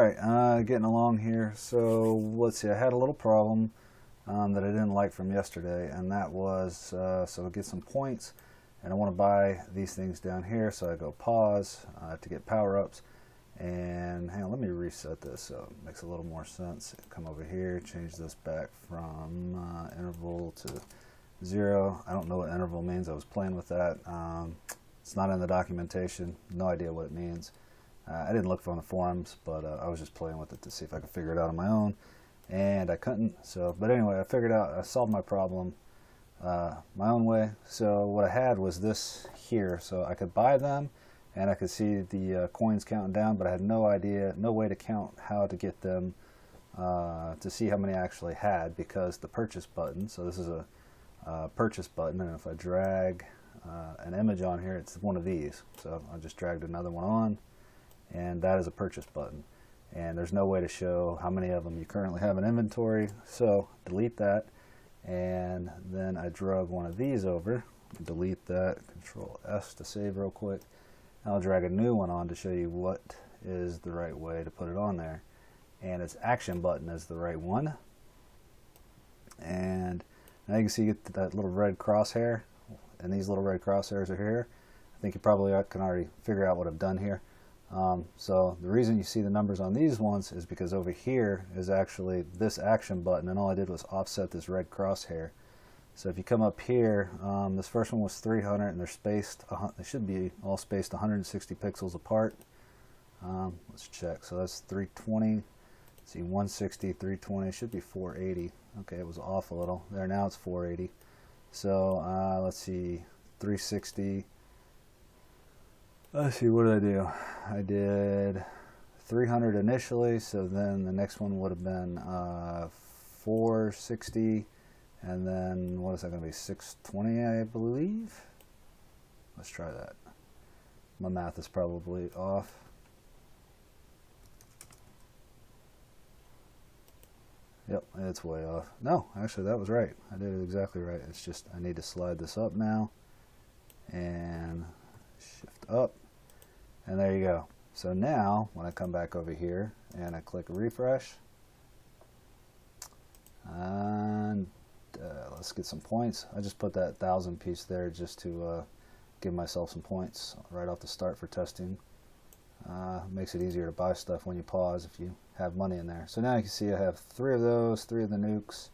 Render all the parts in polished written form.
Alright, getting along here. So let's see, I had a little problem that I didn't like from yesterday, and that was, so I get some points, and I want to buy these things down here, so I go pause to get power-ups, and hang on, let me reset this so it makes a little more sense. Come over here, change this back from interval to 0. I don't know what interval means. I was playing with that. It's not in the documentation. No idea what it means. I didn't look on the forums, but I was just playing with it to see if I could figure it out on my own, and I couldn't. So, but anyway, I figured out, I solved my problem my own way. So what I had was this here, so I could buy them, and I could see the coins counting down, but I had no idea, no way to count how to get them to see how many I actually had, because the purchase button. So this is a purchase button, and if I drag an image on here, it's one of these. So I just dragged another one on, and that is a purchase button, and there's no way to show how many of them you currently have in inventory. So delete that, and then I drug one of these over, delete that, Control S to save real quick. I'll drag a new one on to show you what is the right way to put it on there, and its action button is the right one. And now you can see you get that little red crosshair, and these little red crosshairs are here. I think you probably can already figure out what I've done here. So the reason you see the numbers on these ones is because over here is actually this action button, and all I did was offset this red crosshair. So if you come up here, this first one was 300, and they're spaced, they should be all spaced 160 pixels apart. Let's check. So that's 320. Let's see, 160, 320, should be 480. Okay, it was off a little. There, now it's 480. So let's see, 360. Let's see, what did I do? I did 300 initially, so then the next one would have been 460, and then what is that going to be, 620, I believe? Let's try that. My math is probably off. Yep, it's way off. No, actually that was right. I did it exactly right. It's just I need to slide this up now and shift up. And there you go. So now, when I come back over here and I click refresh, and let's get some points. I just put that 1,000 piece there just to give myself some points right off the start for testing. Makes it easier to buy stuff when you pause if you have money in there. So now you can see I have 3 of those, 3 of the nukes,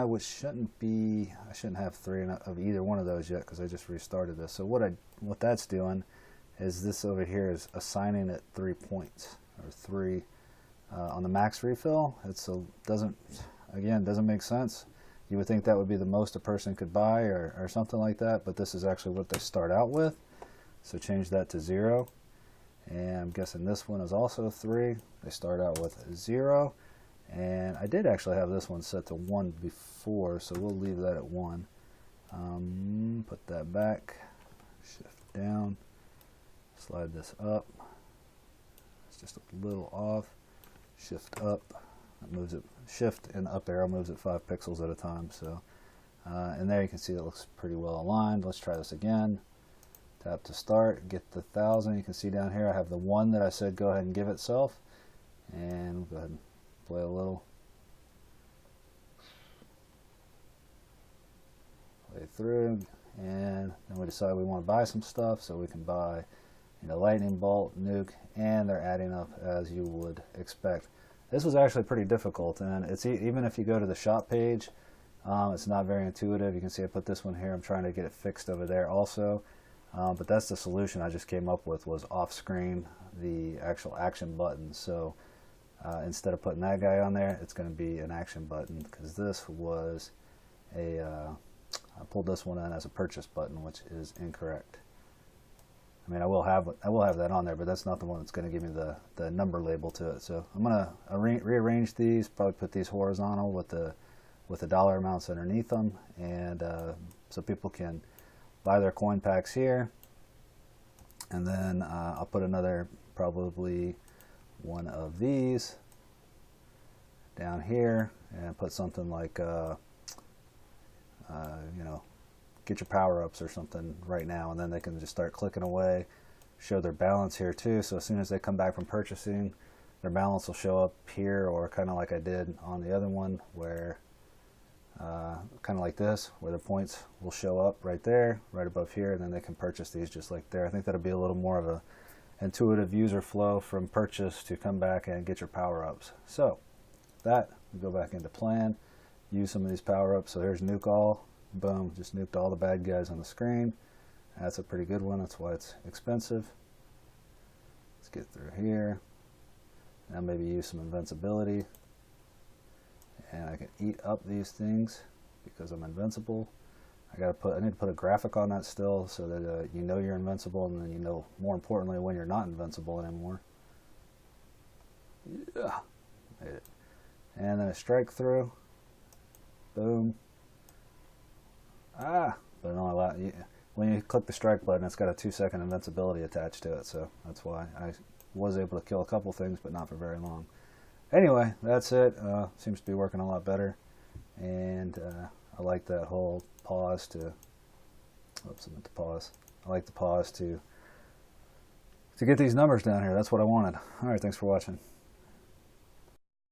which shouldn't be, I shouldn't have 3 of either one of those yet because I just restarted this. So what that's doing is this over here is assigning it 3 points, or 3 on the max refill. Doesn't make sense. You would think that would be the most a person could buy, or something like that, but this is actually what they start out with. So change that to 0, and I'm guessing this one is also 3. They start out with 0, and I did actually have this one set to 1 before, so we'll leave that at 1. Put that back, shift down, slide this up. It's just a little off. Shift up. That moves it. Shift and up arrow moves it 5 pixels at a time. So, and there you can see it looks pretty well aligned. Let's try this again. Tap to start. Get the 1,000. You can see down here I have the 1 that I said go ahead and give itself. And we'll go ahead and play a little. Play through, and then we decide we want to buy some stuff, so we can buy, lightning bolt, nuke, and they're adding up as you would expect. This was actually pretty difficult, and it's even if you go to the shop page, it's not very intuitive. You can see I put this one here. I'm trying to get it fixed over there also, but that's the solution I just came up with, was off screen the actual action button. So instead of putting that guy on there, it's going to be an action button, because this was I pulled this one in as a purchase button, which is incorrect. I mean, I will have that on there, but that's not the one that's going to give me the number label to it. So I'm going to rearrange these, probably put these horizontal with the dollar amounts underneath them, and so people can buy their coin packs here. And then I'll put another, probably one of these down here, and put something like get your power-ups or something right now, and then they can just start clicking away, show their balance here too. So as soon as they come back from purchasing, their balance will show up here, or kind of like I did on the other one, where kind of like this, where the points will show up right there, right above here, and then they can purchase these just like there. I think that'll be a little more of a intuitive user flow from purchase to come back and get your power-ups. So that, we go back into plan, use some of these power-ups. So here's nuke all, boom, just nuked all the bad guys on the screen. That's a pretty good one, that's why it's expensive. Let's get through here. Now maybe use some invincibility. And I can eat up these things because I'm invincible. I need to put a graphic on that still, so that you know you're invincible, and then you know, more importantly, when you're not invincible anymore. Yeah, made it. And then a strike through. Boom. Ah, but it only allows you, when you click the strike button, it's got a 2-second invincibility attached to it, so that's why I was able to kill a couple things, but not for very long. Anyway, that's it. Seems to be working a lot better, and I like that whole pause to. Oops, I meant to pause. I like the pause to get these numbers down here. That's what I wanted. All right, thanks for watching.